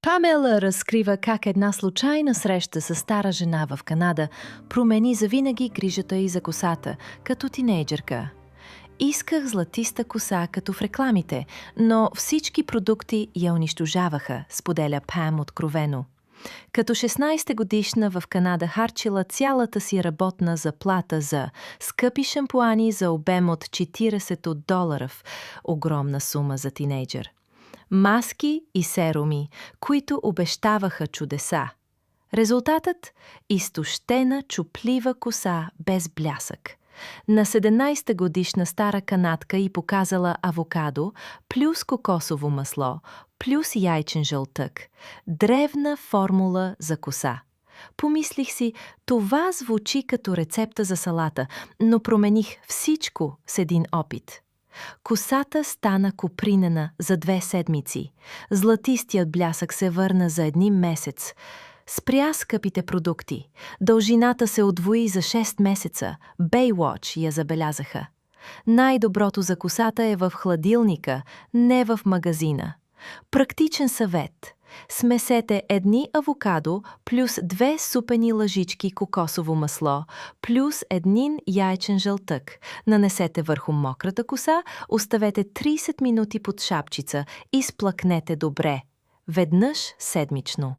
Памела разкрива как една случайна среща с стара жена в Канада промени завинаги грижата й за косата, като тинейджърка. Исках златиста коса, като в рекламите, но всички продукти я унищожаваха, споделя Пам откровено. Като 16-годишна в Канада харчила цялата си работна заплата за скъпи шампуани за обем от $40, огромна сума за тинейджър. Маски и серуми, които обещаваха чудеса. Резултатът – изтощена, чуплива коса без блясък. На 17-та годишна стара канадка й показала авокадо, плюс кокосово масло, плюс яйчен жълтък. Древна формула за коса. Помислих си, това звучи като рецепта за салата, но промених всичко с един опит. Косата стана копринена за 2 седмици. Златистият блясък се върна за 1 месец. Спря скъпите продукти. Дължината се удвои за 6 месеца. Baywatch я забелязаха. Най-доброто за косата е в хладилника, не в магазина. Практичен съвет. Смесете 1 авокадо плюс 2 супени лъжички кокосово масло плюс 1 яйчен жълтък. Нанесете върху мократа коса, оставете 30 минути под шапчица и сплъкнете добре. Веднъж седмично.